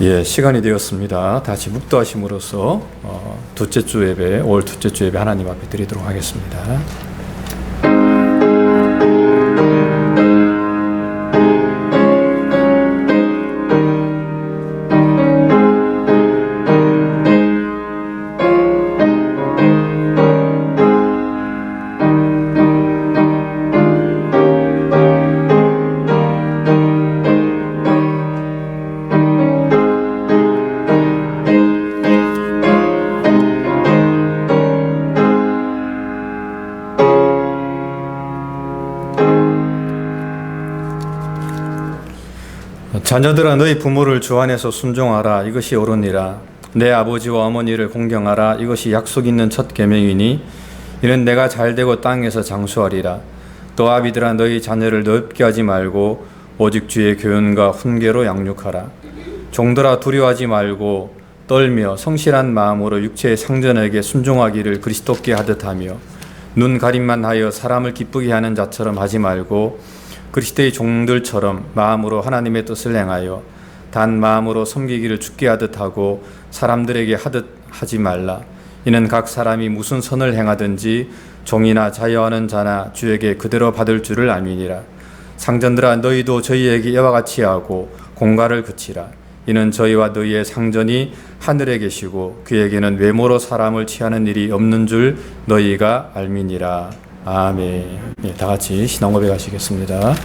예, 시간이 되었습니다. 다시 묵도하심으로써 둘째 주 예배, 올 둘째 주 예배 하나님 앞에 드리도록 하겠습니다. 자녀들아 너희 부모를 주 안에서 순종하라. 이것이 옳으니라. 내 아버지와 어머니를 공경하라. 이것이 약속 있는 첫 계명이니 이는 내가 잘되고 땅에서 장수하리라. 또 아비들아 너희 자녀를 넓게 하지 말고 오직 주의 교훈과 훈계로 양육하라. 종들아 두려워하지 말고 떨며 성실한 마음으로 육체의 상전에게 순종하기를 그리스도께 하듯 하며 눈 가림만 하여 사람을 기쁘게 하는 자처럼 하지 말고 그리스도의 종들처럼 마음으로 하나님의 뜻을 행하여 단 마음으로 섬기기를 주께 하듯 하고 사람들에게 하듯 하지 말라. 이는 각 사람이 무슨 선을 행하든지 종이나 자유하는 자나 주에게 그대로 받을 줄을 알미니라. 상전들아 너희도 저희에게 이와 같이 하고 공갈을 그치라. 이는 저희와 너희의 상전이 하늘에 계시고 그에게는 외모로 사람을 취하는 일이 없는 줄 너희가 알미니라. 아멘. 예, 다 같이 신앙 고백하시겠습니다.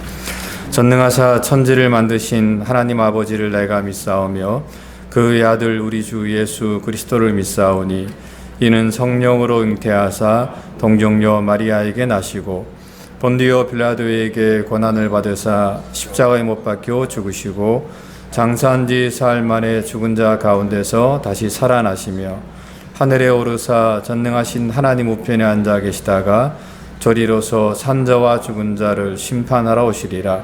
전능하사 천지를 만드신 하나님 아버지를 내가 믿사오며 그의 아들 우리 주 예수 그리스도를 믿사오니 이는 성령으로 잉태하사 동정녀 마리아에게 나시고 본디오 빌라도에게 고난을 받으사 십자가에 못 박혀 죽으시고 장사한 지 사흘 만에 죽은 자 가운데서 다시 살아나시며 하늘에 오르사 전능하신 하나님 우편에 앉아 계시다가 저리로서 산자와 죽은 자를 심판하러 오시리라.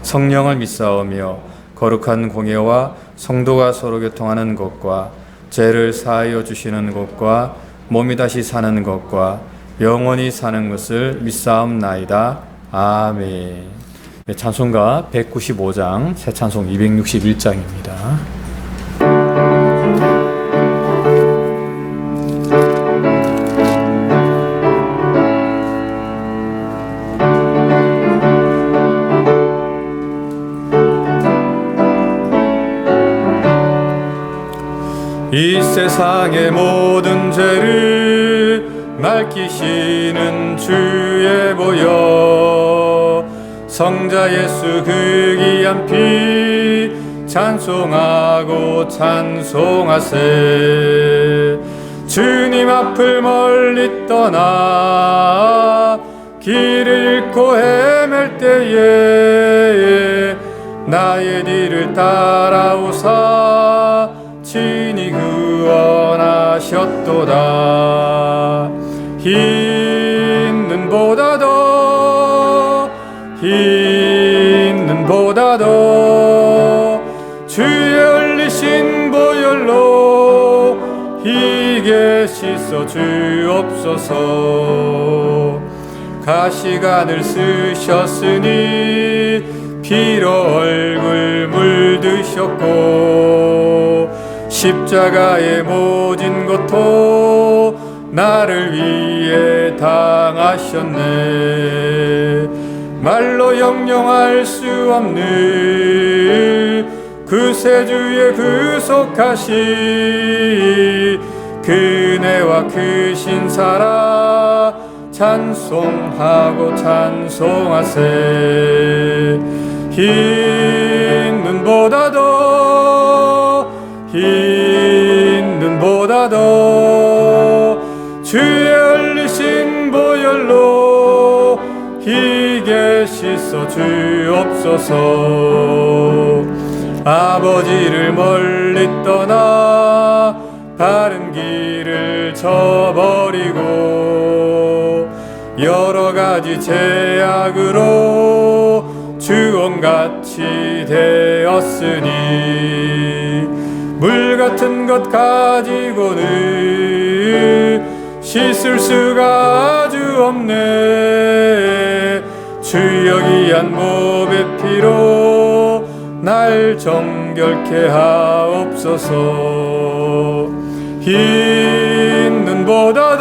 성령을 믿사오며 거룩한 공예와 성도가 서로 교통하는 것과 죄를 사하여 주시는 것과 몸이 다시 사는 것과 영원히 사는 것을 믿사옵나이다. 아멘. 찬송가 195장, 새 찬송 261장입니다. 이 세상의 모든 죄를 밝히시는 주의 보혈 성자 예수 그 귀한 피 찬송하고 찬송하세. 주님 앞을 멀리 떠나 길을 잃고 헤맬 때에 나의 뒤를 따라오사 친히 구원하셨도다. 흰 눈보다 더 주의 흘리신 보혈로 희게 씻어 주옵소서. 가시관을 쓰셨으니 피로 얼굴 물드셨고 십자가의 모진 고통 나를 위해 당하셨네. 말로 형용할 수 없는 그 세주의 구속하시 그네와 크신 사랑 찬송하고 찬송하세. 흰 눈보다 더 주의 흘리신 보혈로 희게 씻어 주옵소서. 아버지를 멀리 떠나 바른 길을 저버리고 여러 가지 죄악으로 주홍같이 되었으니 물 같은 것 가지고는 씻을 수가 아주 없네. 주여 귀한 몸의 피로 날 정결 정결케 하옵소서. 있는 보다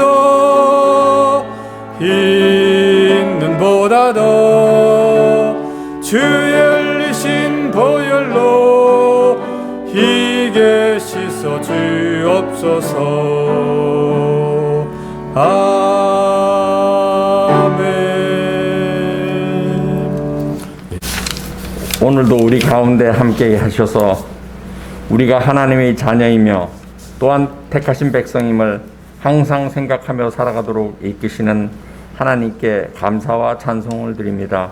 더 주의 흘리신 보혈로 희게 씻어 주옵소서. 아멘. 오늘도 우리 가운데 함께 하셔서 우리가 하나님의 자녀이며 또한 택하신 백성임을 항상 생각하며 살아가도록 이끄시는 하나님께 감사와 찬송을 드립니다.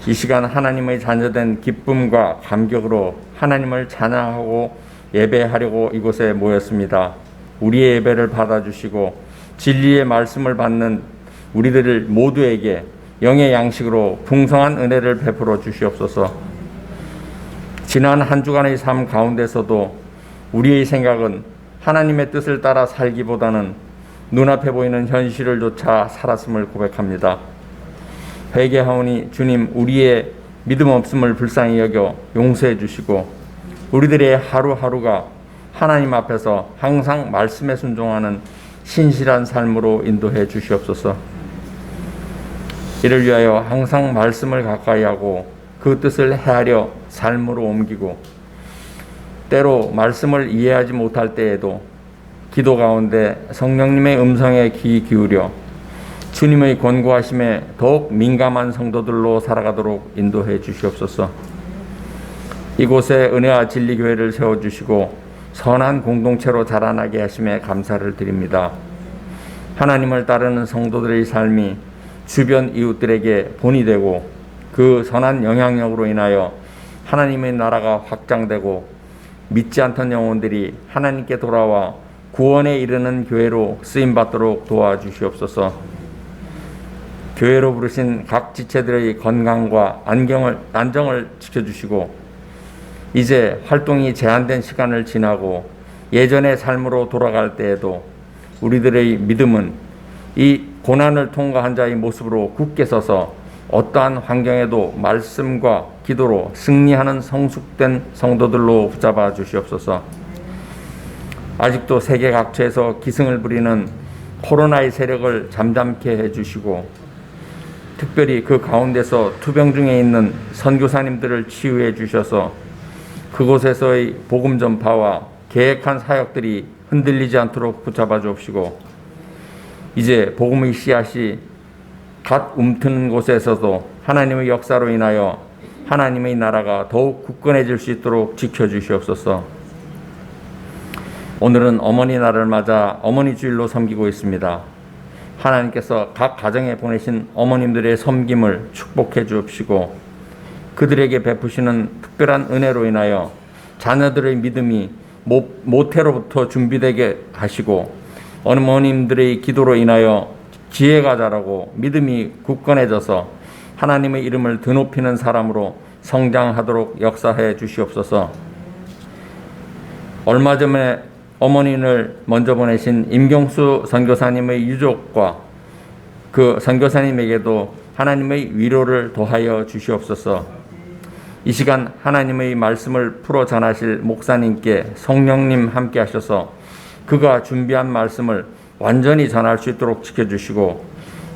이 시간 하나님의 자녀된 기쁨과 감격으로 하나님을 찬양하고 예배하려고 이곳에 모였습니다. 우리의 예배를 받아주시고 진리의 말씀을 받는 우리들 모두에게 영의 양식으로 풍성한 은혜를 베풀어 주시옵소서. 지난 한 주간의 삶 가운데서도 우리의 생각은 하나님의 뜻을 따라 살기보다는 눈앞에 보이는 현실을 쫓아 살았음을 고백합니다. 회개하오니 주님, 우리의 믿음 없음을 불쌍히 여겨 용서해 주시고 우리들의 하루하루가 하나님 앞에서 항상 말씀에 순종하는 신실한 삶으로 인도해 주시옵소서. 이를 위하여 항상 말씀을 가까이 하고 그 뜻을 헤아려 삶으로 옮기고 때로 말씀을 이해하지 못할 때에도 기도 가운데 성령님의 음성에 귀 기울여 주님의 권고하심에 더욱 민감한 성도들로 살아가도록 인도해 주시옵소서. 이곳에 은혜와 진리 교회를 세워주시고 선한 공동체로 자라나게 하심에 감사를 드립니다. 하나님을 따르는 성도들의 삶이 주변 이웃들에게 본이 되고 그 선한 영향력으로 인하여 하나님의 나라가 확장되고 믿지 않던 영혼들이 하나님께 돌아와 구원에 이르는 교회로 쓰임받도록 도와주시옵소서. 교회로 부르신 각 지체들의 건강과 안정을 지켜주시고 이제 활동이 제한된 시간을 지나고 예전의 삶으로 돌아갈 때에도 우리들의 믿음은 이 고난을 통과한 자의 모습으로 굳게 서서 어떠한 환경에도 말씀과 기도로 승리하는 성숙된 성도들로 붙잡아 주시옵소서. 아직도 세계 각처에서 기승을 부리는 코로나의 세력을 잠잠케 해주시고 특별히 그 가운데서 투병 중에 있는 선교사님들을 치유해 주셔서 그곳에서의 복음 전파와 계획한 사역들이 흔들리지 않도록 붙잡아 주옵시고 이제 복음의 씨앗이 갓 움트는 곳에서도 하나님의 역사로 인하여 하나님의 나라가 더욱 굳건해질 수 있도록 지켜주시옵소서. 오늘은 어머니 날을 맞아 어머니 주일로 섬기고 있습니다. 하나님께서 각 가정에 보내신 어머님들의 섬김을 축복해 주옵시고 그들에게 베푸시는 특별한 은혜로 인하여 자녀들의 믿음이 모태로부터 준비되게 하시고 어머님들의 기도로 인하여 지혜가 자라고 믿음이 굳건해져서 하나님의 이름을 드높이는 사람으로 성장하도록 역사해 주시옵소서. 얼마 전에 어머니를 먼저 보내신 임경수 선교사님의 유족과 그 선교사님에게도 하나님의 위로를 더하여 주시옵소서. 이 시간 하나님의 말씀을 풀어 전하실 목사님께 성령님 함께 하셔서 그가 준비한 말씀을 완전히 전할 수 있도록 지켜주시고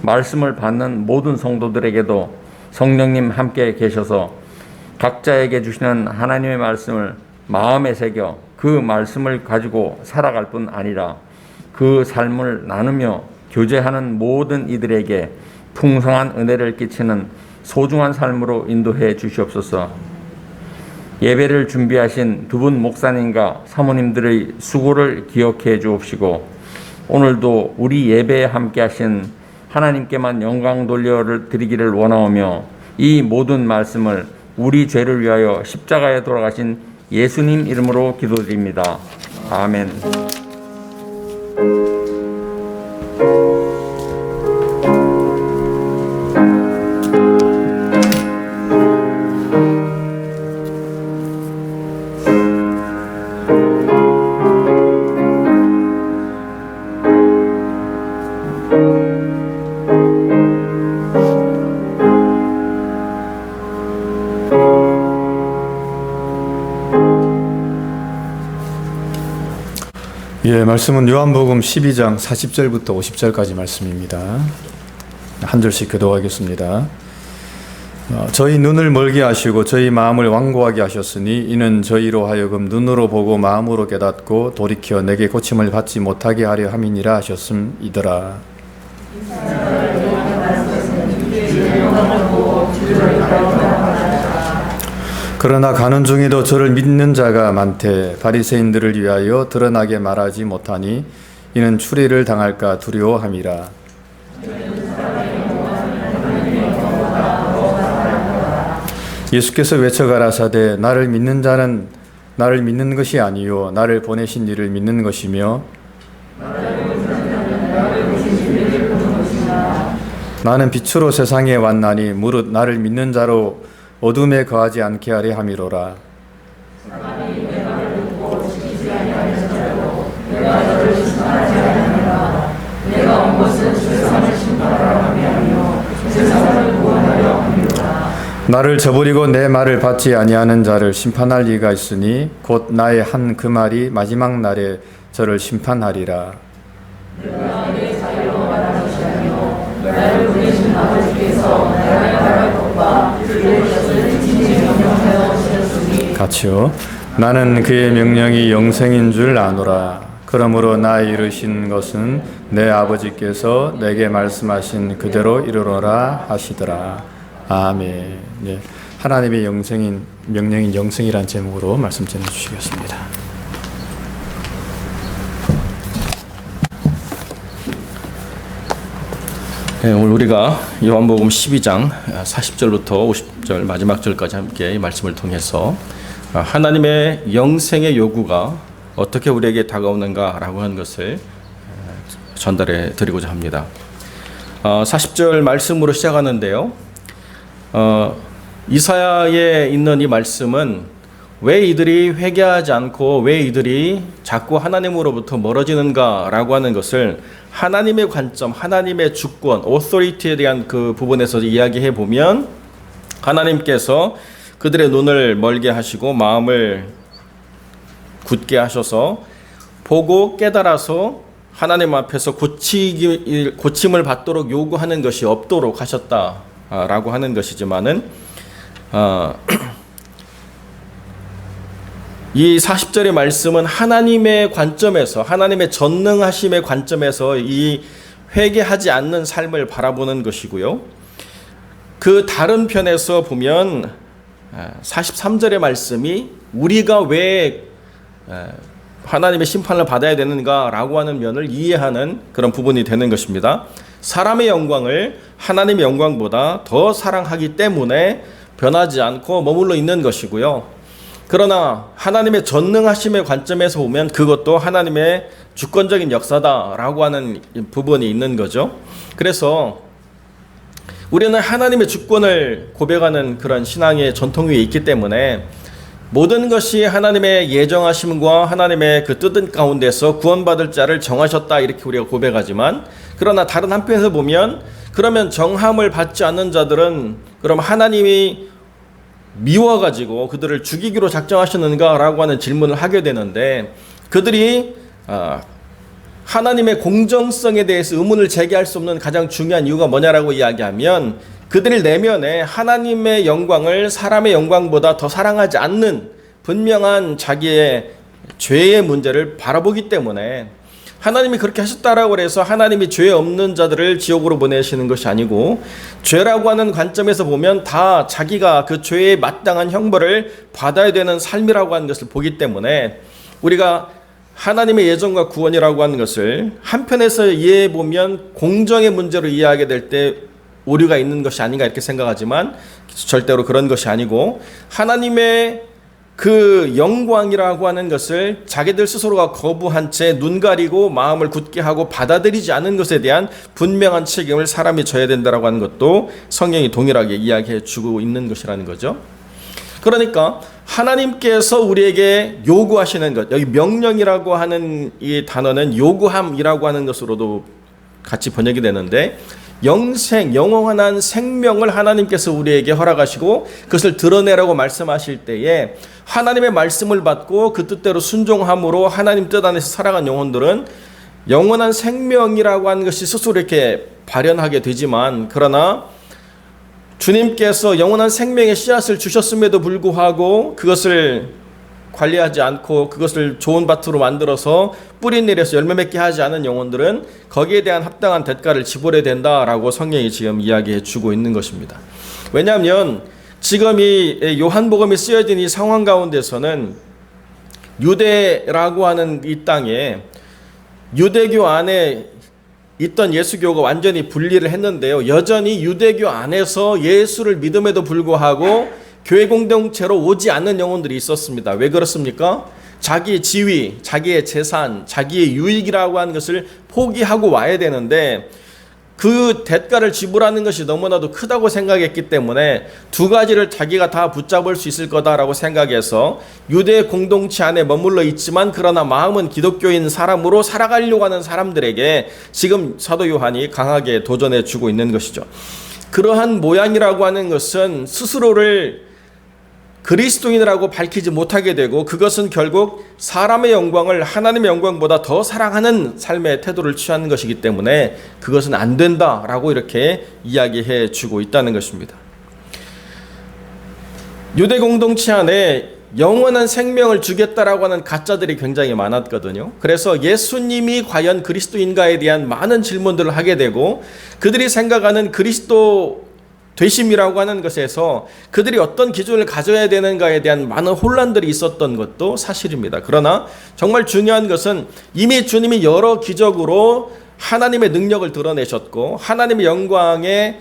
말씀을 받는 모든 성도들에게도 성령님 함께 계셔서 각자에게 주시는 하나님의 말씀을 마음에 새겨 그 말씀을 가지고 살아갈 뿐 아니라 그 삶을 나누며 교제하는 모든 이들에게 풍성한 은혜를 끼치는 소중한 삶으로 인도해 주시옵소서. 예배를 준비하신 두 분 목사님과 사모님들의 수고를 기억해 주옵시고 오늘도 우리 예배에 함께 하신 하나님께만 영광 돌려드리기를 원하오며 이 모든 말씀을 우리 죄를 위하여 십자가에 돌아가신 예수님 이름으로 기도드립니다. 아멘. 예, 말씀은 요한복음 12장 40절부터 50절까지 말씀입니다. 한 절씩 교독하겠습니다. 저희 눈을 멀게 하시고 저희 마음을 완고하게 하셨으니 이는 저희로 하여금 눈으로 보고 마음으로 깨닫고 돌이켜 내게 고침을 받지 못하게 하려 함이니라 하셨음이더라. 그러나 가는 중에도 저를 믿는 자가 많되 바리새인들을 위하여 드러나게 말하지 못하니 이는 추리를 당할까 두려워함이라. 예수께서 외쳐 가라사대 나를 믿는 자는 나를 믿는 것이 아니요 나를 보내신 이를 믿는 것이며 나는 빛으로 세상에 왔나니 무릇 나를 믿는 자로 어둠에 거하지 않게 하려 함이로라. 나를 저버리고 내 말을 받지 아니하는 자를 심판할 이가 있으니 곧 나의 한 그 말이 마지막 날에 저를 심판하리라. 같이요. 나는 그의 명령이 영생인 줄 아노라. 그러므로 나 이르신 것은 내 아버지께서 내게 말씀하신 그대로 이루노라 하시더라. 아멘. 네, 하나님의 명령인 영생이란 제목으로 말씀 전해 주시겠습니다. 네, 오늘 우리가 요한복음 12장 40절부터 50절 마지막 절까지 함께 이 말씀을 통해서 하나님의 영생의 요구가 어떻게 우리에게 다가오는가라고 하는 것을 전달해 드리고자 합니다. 40절 말씀으로 시작하는데요. 이사야에 있는 이 말씀은 왜 이들이 회개하지 않고 왜 이들이 자꾸 하나님으로부터 멀어지는가라고 하는 것을 하나님의 관점, 하나님의 주권, 오토리티에 대한 그 부분에서 이야기해 보면 하나님께서 그들의 눈을 멀게 하시고 마음을 굳게 하셔서 보고 깨달아서 하나님 앞에서 고침을 받도록 요구하는 것이 없도록 하셨다라고 하는 것이지만은 이 40절의 말씀은 하나님의 관점에서 하나님의 전능하심의 관점에서 이 회개하지 않는 삶을 바라보는 것이고요. 그 다른 편에서 보면 43절의 말씀이 우리가 왜 하나님의 심판을 받아야 되는가라고 하는 면을 이해하는 그런 부분이 되는 것입니다. 사람의 영광을 하나님의 영광보다 더 사랑하기 때문에 변하지 않고 머물러 있는 것이고요. 그러나 하나님의 전능하심의 관점에서 보면 그것도 하나님의 주권적인 역사다라고 하는 부분이 있는 거죠. 그래서 우리는 하나님의 주권을 고백하는 그런 신앙의 전통 위에 있기 때문에 모든 것이 하나님의 예정하심과 하나님의 그 뜻 가운데서 구원받을 자를 정하셨다 이렇게 우리가 고백하지만 그러나 다른 한편에서 보면 그러면 정함을 받지 않는 자들은 그럼 하나님이 미워가지고 그들을 죽이기로 작정하셨는가라고 하는 질문을 하게 되는데 그들이 하나님의 공정성에 대해서 의문을 제기할 수 없는 가장 중요한 이유가 뭐냐라고 이야기하면 그들 내면에 하나님의 영광을 사람의 영광보다 더 사랑하지 않는 분명한 자기의 죄의 문제를 바라보기 때문에 하나님이 그렇게 하셨다라고 해서 하나님이 죄 없는 자들을 지옥으로 보내시는 것이 아니고 죄라고 하는 관점에서 보면 다 자기가 그 죄에 마땅한 형벌을 받아야 되는 삶이라고 하는 것을 보기 때문에 우리가 하나님의 예정과 구원이라고 하는 것을 한편에서 이해해 보면 공정의 문제로 이해하게 될 때 오류가 있는 것이 아닌가 이렇게 생각하지만 절대로 그런 것이 아니고 하나님의 그 영광이라고 하는 것을 자기들 스스로가 거부한 채 눈 가리고 마음을 굳게 하고 받아들이지 않은 것에 대한 분명한 책임을 사람이 져야 된다라고 하는 것도 성경이 동일하게 이야기해 주고 있는 것이라는 거죠. 그러니까 하나님께서 우리에게 요구하시는 것, 여기 명령이라고 하는 이 단어는 요구함이라고 하는 것으로도 같이 번역이 되는데 영생, 영원한 생명을 하나님께서 우리에게 허락하시고 그것을 드러내라고 말씀하실 때에 하나님의 말씀을 받고 그 뜻대로 순종함으로 하나님 뜻 안에서 살아간 영혼들은 영원한 생명이라고 하는 것이 스스로 이렇게 발현하게 되지만, 그러나 주님께서 영원한 생명의 씨앗을 주셨음에도 불구하고 그것을 관리하지 않고 그것을 좋은 밭으로 만들어서 뿌리 내려서 열매 맺게 하지 않은 영혼들은 거기에 대한 합당한 대가를 지불해야 된다라고 성경이 지금 이야기해 주고 있는 것입니다. 왜냐하면 지금 이 요한복음이 쓰여진 이 상황 가운데서는 유대라고 하는 이 땅에 유대교 안에 있던 예수교가 완전히 분리를 했는데요. 여전히 유대교 안에서 예수를 믿음에도 불구하고 교회 공동체로 오지 않는 영혼들이 있었습니다. 왜 그렇습니까? 자기의 지위, 자기의 재산, 자기의 유익이라고 하는 것을 포기하고 와야 되는데 그 대가를 지불하는 것이 너무나도 크다고 생각했기 때문에 두 가지를 자기가 다 붙잡을 수 있을 거다라고 생각해서 유대 공동체 안에 머물러 있지만 그러나 마음은 기독교인 사람으로 살아가려고 하는 사람들에게 지금 사도 요한이 강하게 도전해 주고 있는 것이죠. 그러한 모양이라고 하는 것은 스스로를 그리스도인이라고 밝히지 못하게 되고 그것은 결국 사람의 영광을 하나님의 영광보다 더 사랑하는 삶의 태도를 취하는 것이기 때문에 그것은 안 된다라고 이렇게 이야기해 주고 있다는 것입니다. 유대 공동체 안에 영원한 생명을 주겠다라고 하는 가짜들이 굉장히 많았거든요. 그래서 예수님이 과연 그리스도인가에 대한 많은 질문들을 하게 되고 그들이 생각하는 그리스도 되심이라고 하는 것에서 그들이 어떤 기준을 가져야 되는가에 대한 많은 혼란들이 있었던 것도 사실입니다. 그러나 정말 중요한 것은 이미 주님이 여러 기적으로 하나님의 능력을 드러내셨고 하나님의 영광에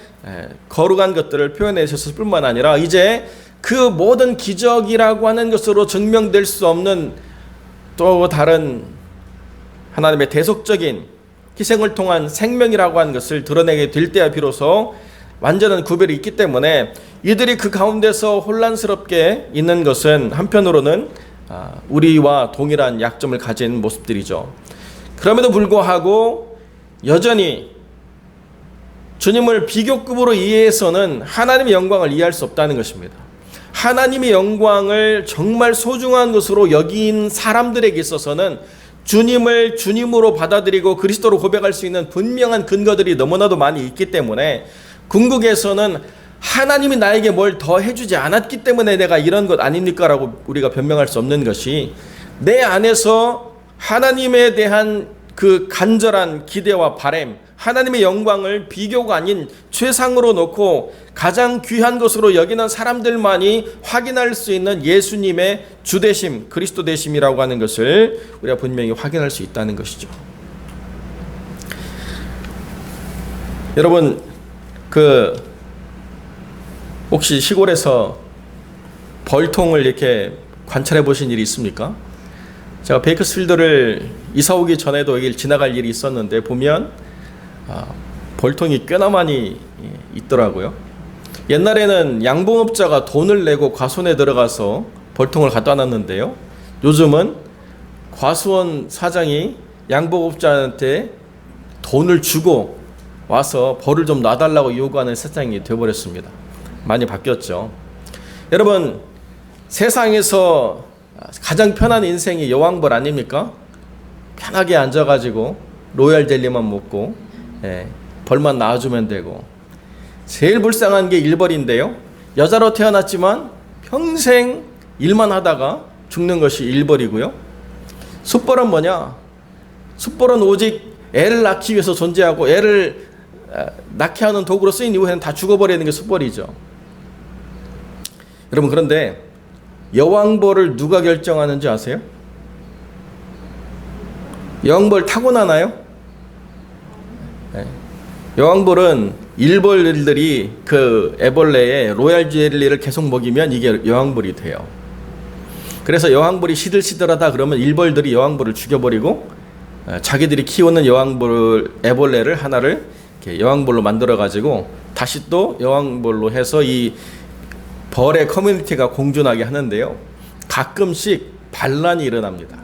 거룩한 것들을 표현하셨을 뿐만 아니라 이제 그 모든 기적이라고 하는 것으로 증명될 수 없는 또 다른 하나님의 대속적인 희생을 통한 생명이라고 하는 것을 드러내게 될 때야 비로소 완전한 구별이 있기 때문에 이들이 그 가운데서 혼란스럽게 있는 것은 한편으로는 우리와 동일한 약점을 가진 모습들이죠. 그럼에도 불구하고 여전히 주님을 비교급으로 이해해서는 하나님의 영광을 이해할 수 없다는 것입니다. 하나님의 영광을 정말 소중한 것으로 여긴 사람들에게 있어서는 주님을 주님으로 받아들이고 그리스도로 고백할 수 있는 분명한 근거들이 너무나도 많이 있기 때문에 궁극에서는 하나님이 나에게 뭘 더 해주지 않았기 때문에 내가 이런 것 아닙니까? 라고 우리가 변명할 수 없는 것이 내 안에서 하나님에 대한 그 간절한 기대와 바람, 하나님의 영광을 비교가 아닌 최상으로 놓고 가장 귀한 것으로 여기는 사람들만이 확인할 수 있는 예수님의 주되심, 그리스도 되심이라고 하는 것을 우리가 분명히 확인할 수 있다는 것이죠. 여러분, 혹시 시골에서 벌통을 이렇게 관찰해 보신 일이 있습니까? 제가 베이커스필드를 이사 오기 전에도 여기를 지나갈 일이 있었는데 보면 벌통이 꽤나 많이 있더라고요. 옛날에는 양봉업자가 돈을 내고 과수원에 들어가서 벌통을 갖다 놨는데요. 요즘은 과수원 사장이 양봉업자한테 돈을 주고 와서 벌을 좀 놔달라고 요구하는 세상이 되어버렸습니다. 많이 바뀌었죠. 여러분, 세상에서 가장 편한 인생이 여왕벌 아닙니까? 편하게 앉아가지고 로얄 젤리만 먹고 벌만 낳아주면 되고, 제일 불쌍한 게 일벌인데요. 여자로 태어났지만 평생 일만 하다가 죽는 것이 일벌이고요. 숫벌은 뭐냐? 숫벌은 오직 애를 낳기 위해서 존재하고 애를 낳게 하는 도구로 쓰인 이후에는 다 죽어버리는 게 숫벌이죠. 여러분, 그런데 여왕벌을 누가 결정하는지 아세요? 여왕벌 타고나나요? 여왕벌은 일벌들이 그 애벌레에 로얄 젤리를 계속 먹이면 이게 여왕벌이 돼요. 그래서 여왕벌이 시들시들하다 그러면 일벌들이 여왕벌을 죽여버리고 자기들이 키우는 여왕벌 애벌레를 하나를 이렇게 여왕벌로 만들어가지고 다시 또 여왕벌로 해서 이 벌의 커뮤니티가 공존하게 하는데요. 가끔씩 반란이 일어납니다.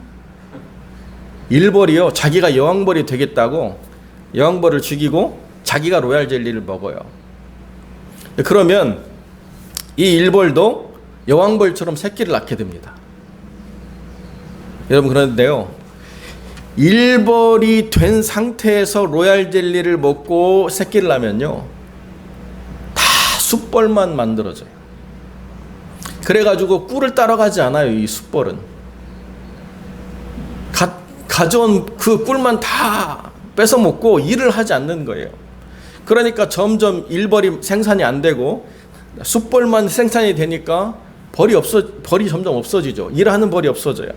일벌이요, 자기가 여왕벌이 되겠다고 여왕벌을 죽이고 자기가 로얄 젤리를 먹어요. 그러면 이 일벌도 여왕벌처럼 새끼를 낳게 됩니다. 여러분, 그런데요, 일벌이 된 상태에서 로얄 젤리를 먹고 새끼를 낳으면요, 다 숫벌만 만들어져요. 그래가지고 꿀을 따라가지 않아요. 이 숫벌은 가져온 그 꿀만 다 뺏어 먹고 일을 하지 않는 거예요. 그러니까 점점 일벌이 생산이 안 되고 숫벌만 생산이 되니까 벌이 점점 없어지죠. 일하는 벌이 없어져요.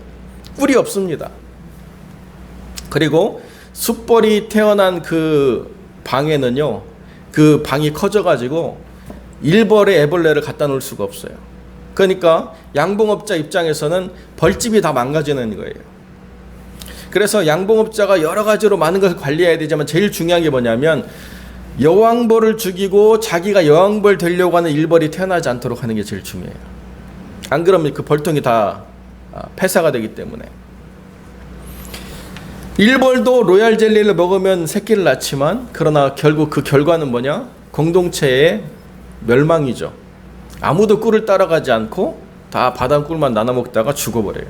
꿀이 없습니다. 그리고 숫벌이 태어난 그 방에는요, 그 방이 커져가지고 일벌의 애벌레를 갖다 놓을 수가 없어요. 그러니까 양봉업자 입장에서는 벌집이 다 망가지는 거예요. 그래서 양봉업자가 여러 가지로 많은 것을 관리해야 되지만 제일 중요한 게 뭐냐면 여왕벌을 죽이고 자기가 여왕벌 되려고 하는 일벌이 태어나지 않도록 하는 게 제일 중요해요. 안 그러면 그 벌통이 다 폐사가 되기 때문에. 일벌도 로얄 젤리를 먹으면 새끼를 낳지만 그러나 결국 그 결과는 뭐냐? 공동체의 멸망이죠. 아무도 꿀을 따라가지 않고 다 바닥 꿀만 나눠 먹다가 죽어버려요.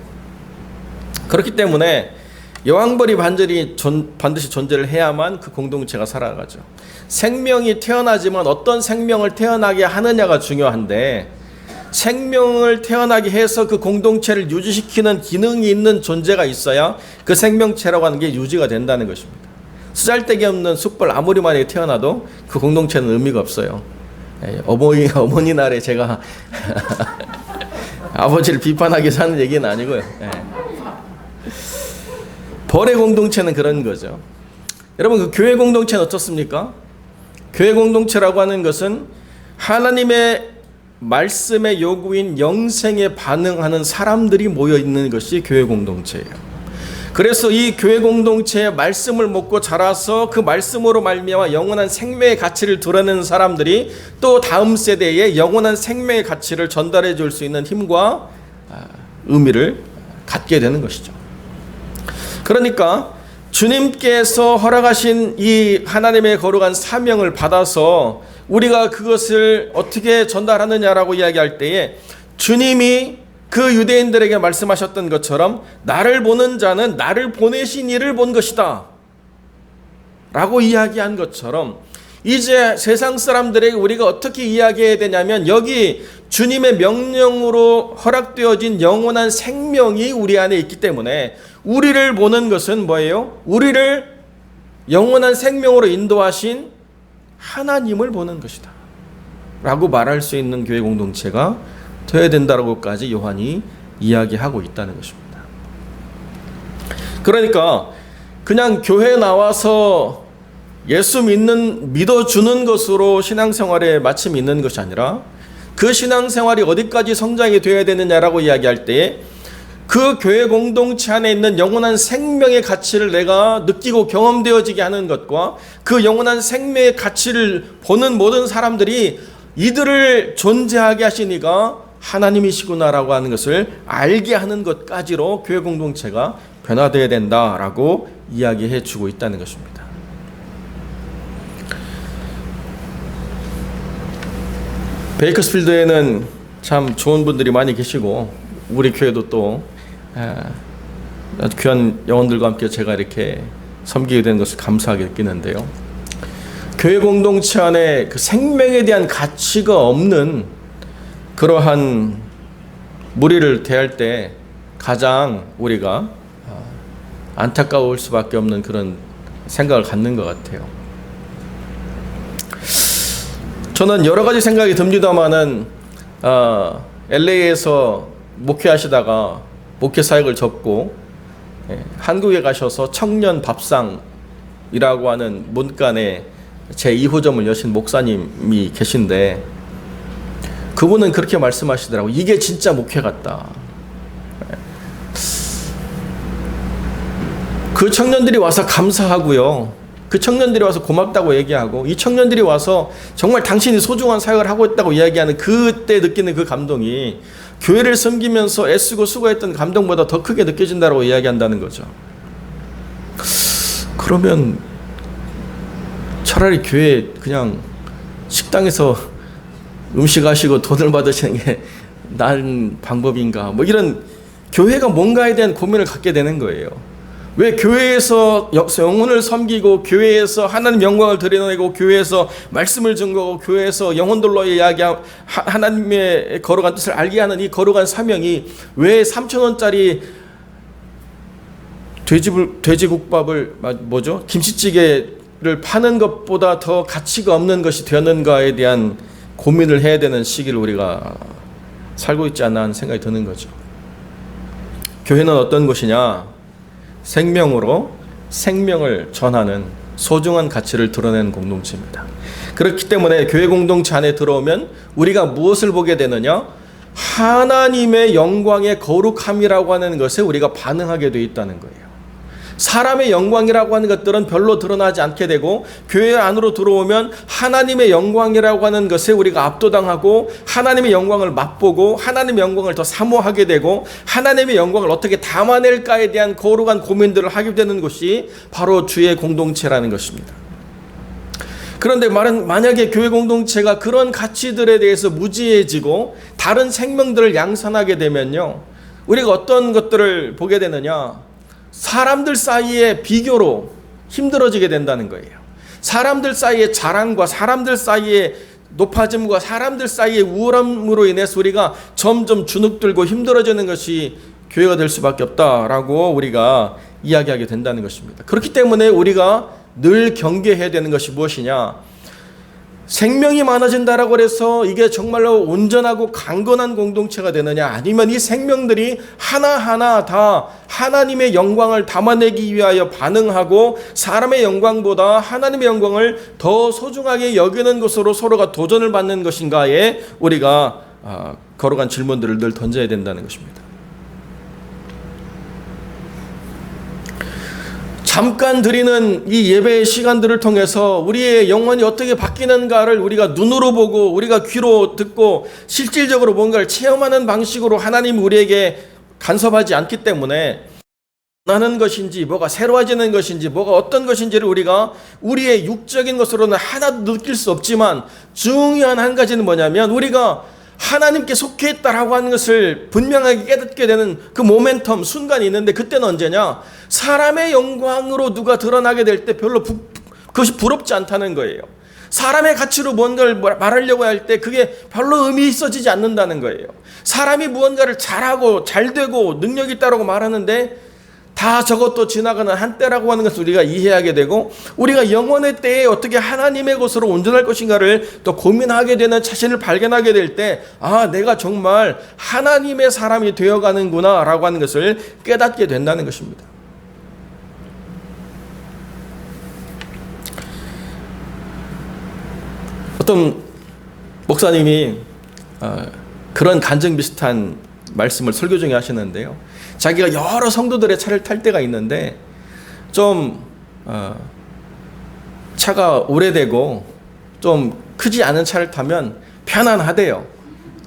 그렇기 때문에 여왕벌이 반드시 존재를 해야만 그 공동체가 살아가죠. 생명이 태어나지만 어떤 생명을 태어나게 하느냐가 중요한데, 생명을 태어나게 해서 그 공동체를 유지시키는 기능이 있는 존재가 있어야 그 생명체라고 하는 게 유지가 된다는 것입니다. 쓰잘데기 없는 숫벌 아무리 많이 태어나도 그 공동체는 의미가 없어요. 어머니 날에 제가 아버지를 비판하기 위해서 하는 얘기는 아니고요. 벌의 공동체는 그런 거죠. 여러분, 그 교회 공동체는 어떻습니까? 교회 공동체라고 하는 것은 하나님의 말씀의 요구인 영생에 반응하는 사람들이 모여 있는 것이 교회 공동체예요. 그래서 이 교회 공동체의 말씀을 먹고 자라서 그 말씀으로 말미암아 영원한 생명의 가치를 드러내는 사람들이 또 다음 세대에 영원한 생명의 가치를 전달해 줄 수 있는 힘과 의미를 갖게 되는 것이죠. 그러니까 주님께서 허락하신 이 하나님의 거룩한 사명을 받아서 우리가 그것을 어떻게 전달하느냐라고 이야기할 때에 주님이 그 유대인들에게 말씀하셨던 것처럼 나를 보는 자는 나를 보내신 이를 본 것이다 라고 이야기한 것처럼, 이제 세상 사람들에게 우리가 어떻게 이야기해야 되냐면, 여기 주님의 명령으로 허락되어진 영원한 생명이 우리 안에 있기 때문에 우리를 보는 것은 뭐예요? 우리를 영원한 생명으로 인도하신 하나님을 보는 것이다 라고 말할 수 있는 교회 공동체가 되어야 된다라고까지 요한이 이야기하고 있다는 것입니다. 그러니까 그냥 교회에 나와서 예수 믿어주는 것으로 신앙생활에 마침 있는 것이 아니라 그 신앙생활이 어디까지 성장이 되어야 되느냐라고 이야기할 때 그 교회 공동체 안에 있는 영원한 생명의 가치를 내가 느끼고 경험되어지게 하는 것과 그 영원한 생명의 가치를 보는 모든 사람들이 이들을 존재하게 하신 이가 하나님이시구나라고 하는 것을 알게 하는 것까지로 교회 공동체가 변화되어야 된다라고 이야기해 주고 있다는 것입니다. 베이커스필드에는 참 좋은 분들이 많이 계시고 우리 교회도 또 귀한 영혼들과 함께 제가 이렇게 섬기게 된 것을 감사하게 느끼는데요. 교회 공동체 안에 그 생명에 대한 가치가 없는 그러한 무리를 대할 때 가장 우리가 안타까울 수밖에 없는 그런 생각을 갖는 것 같아요. 저는 여러 가지 생각이 듭니다만은 LA에서 목회하시다가 목회 사역을 접고 한국에 가셔서 청년 밥상이라고 하는 문간에 제2호점을 여신 목사님이 계신데, 그분은 그렇게 말씀하시더라고요. 이게 진짜 목회 같다. 그 청년들이 와서 감사하고요, 그 청년들이 와서 고맙다고 얘기하고, 이 청년들이 와서 정말 당신이 소중한 사역을 하고 있다고 이야기하는 그때 느끼는 그 감동이 교회를 섬기면서 애쓰고 수고했던 감동보다 더 크게 느껴진다고 이야기한다는 거죠. 그러면 차라리 교회 그냥 식당에서 음식 하시고 돈을 받으시는 게 나은 방법인가? 뭐 이런 교회가 뭔가에 대한 고민을 갖게 되는 거예요. 왜 교회에서 영혼을 섬기고 교회에서 하나님 영광을 드러내고 교회에서 말씀을 증거하고 교회에서 영혼들로 이야기하고 하나님의 거룩한 뜻을 알게 하는 이 거룩한 사명이 왜 3,000원짜리 돼지국밥을 김치찌개를 파는 것보다 더 가치가 없는 것이 되었는가에 대한 고민을 해야 되는 시기를 우리가 살고 있지 않나 하는 생각이 드는 거죠. 교회는 어떤 곳이냐? 생명으로 생명을 전하는 소중한 가치를 드러내는 공동체입니다. 그렇기 때문에 교회 공동체 안에 들어오면 우리가 무엇을 보게 되느냐? 하나님의 영광의 거룩함이라고 하는 것에 우리가 반응하게 되어 있다는 거예요. 사람의 영광이라고 하는 것들은 별로 드러나지 않게 되고 교회 안으로 들어오면 하나님의 영광이라고 하는 것에 우리가 압도당하고 하나님의 영광을 맛보고 하나님의 영광을 더 사모하게 되고 하나님의 영광을 어떻게 담아낼까에 대한 거룩한 고민들을 하게 되는 것이 바로 주의 공동체라는 것입니다. 그런데 만약에 교회 공동체가 그런 가치들에 대해서 무지해지고 다른 생명들을 양산하게 되면요, 우리가 어떤 것들을 보게 되느냐? 사람들 사이에 비교로 힘들어지게 된다는 거예요. 사람들 사이의 자랑과 사람들 사이의 높아짐과 사람들 사이의 우월함으로 인해서 우리가 점점 주눅들고 힘들어지는 것이 교회가 될 수밖에 없다라고 우리가 이야기하게 된다는 것입니다. 그렇기 때문에 우리가 늘 경계해야 되는 것이 무엇이냐? 생명이 많아진다라고 해서 이게 정말로 온전하고 강건한 공동체가 되느냐, 아니면 이 생명들이 하나하나 다 하나님의 영광을 담아내기 위하여 반응하고 사람의 영광보다 하나님의 영광을 더 소중하게 여기는 것으로 서로가 도전을 받는 것인가에 우리가 거룩한 질문들을 늘 던져야 된다는 것입니다. 잠깐 드리는 이 예배의 시간들을 통해서 우리의 영혼이 어떻게 바뀌는가를 우리가 눈으로 보고 우리가 귀로 듣고 실질적으로 뭔가를 체험하는 방식으로 하나님 우리에게 간섭하지 않기 때문에 나는 것인지 뭐가 새로워지는 것인지 뭐가 어떤 것인지를 우리가 우리의 육적인 것으로는 하나도 느낄 수 없지만 중요한 한 가지는 뭐냐면 우리가 하나님께 속해 있다라고 하는 것을 분명하게 깨닫게 되는 그 모멘텀 순간이 있는데, 그때는 언제냐? 사람의 영광으로 누가 드러나게 될 때 별로 그것이 부럽지 않다는 거예요. 사람의 가치로 뭔가를 말하려고 할 때 그게 별로 의미 있어지지 않는다는 거예요. 사람이 무언가를 잘하고 잘되고 능력이 있다고 말하는데 다 저것도 지나가는 한때라고 하는 것을 우리가 이해하게 되고, 우리가 영원의 때에 어떻게 하나님의 것으로 온전할 것인가를 또 고민하게 되는 자신을 발견하게 될 때, 내가 정말 하나님의 사람이 되어가는구나 라고 하는 것을 깨닫게 된다는 것입니다. 어떤 목사님이 그런 간증 비슷한 말씀을 설교 중에 하시는데요, 자기가 여러 성도들의 차를 탈 때가 있는데 좀 차가 오래되고 좀 크지 않은 차를 타면 편안하대요.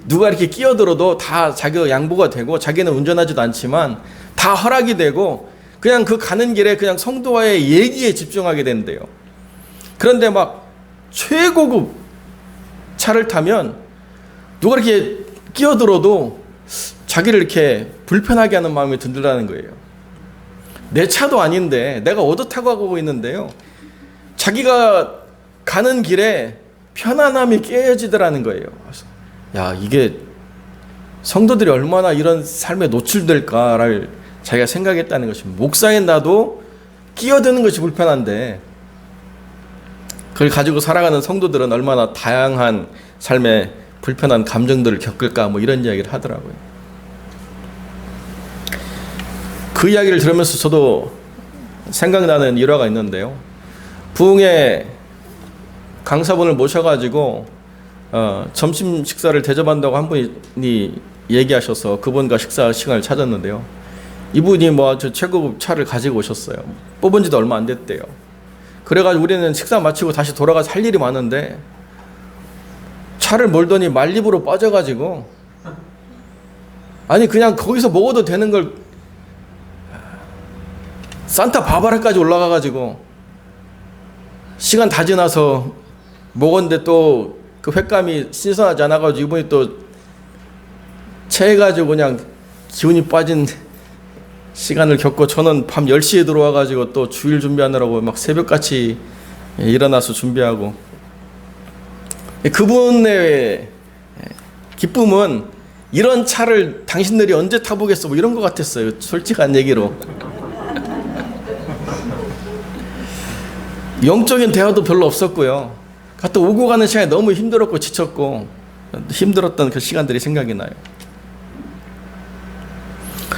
누가 이렇게 끼어들어도 다 자기가 양보가 되고, 자기는 운전하지도 않지만 다 허락이 되고 그냥 그 가는 길에 그냥 성도와의 얘기에 집중하게 된대요. 그런데 막 최고급 차를 타면 누가 이렇게 끼어들어도 자기를 이렇게 불편하게 하는 마음이 든다는 거예요. 내 차도 아닌데 내가 얻어 타고 가고 있는데요, 자기가 가는 길에 편안함이 깨어지더라는 거예요. 야, 이게 성도들이 얼마나 이런 삶에 노출될까를 자기가 생각했다는 것입니다. 목사인 나도 끼어드는 것이 불편한데 그걸 가지고 살아가는 성도들은 얼마나 다양한 삶의 불편한 감정들을 겪을까, 뭐 이런 이야기를 하더라고요. 그 이야기를 들으면서 저도 생각나는 일화가 있는데요, 부흥회 강사분을 모셔가지고 점심 식사를 대접한다고 한 분이 얘기하셔서 그분과 식사 시간을 찾았는데요, 이분이 저 최고급 차를 가지고 오셨어요. 뽑은 지도 얼마 안 됐대요. 그래가지고 우리는 식사 마치고 다시 돌아가서 할 일이 많은데 차를 몰더니 말립으로 빠져가지고, 아니 그냥 거기서 먹어도 되는 걸 산타 바바라까지 올라가가지고 시간 다 지나서 먹었는데 또 그 횟감이 신선하지 않아가지고 이분이 또 체해가지고 그냥 기운이 빠진 시간을 겪고, 저는 밤 10시에 들어와가지고 또 주일 준비하느라고 막 새벽같이 일어나서 준비하고, 그분의 기쁨은 이런 차를 당신들이 언제 타보겠어 뭐 이런 것 같았어요. 솔직한 얘기로. 영적인 대화도 별로 없었고요. 갔다 오고 가는 시간이 너무 힘들었고 지쳤고 힘들었던 그 시간들이 생각이 나요.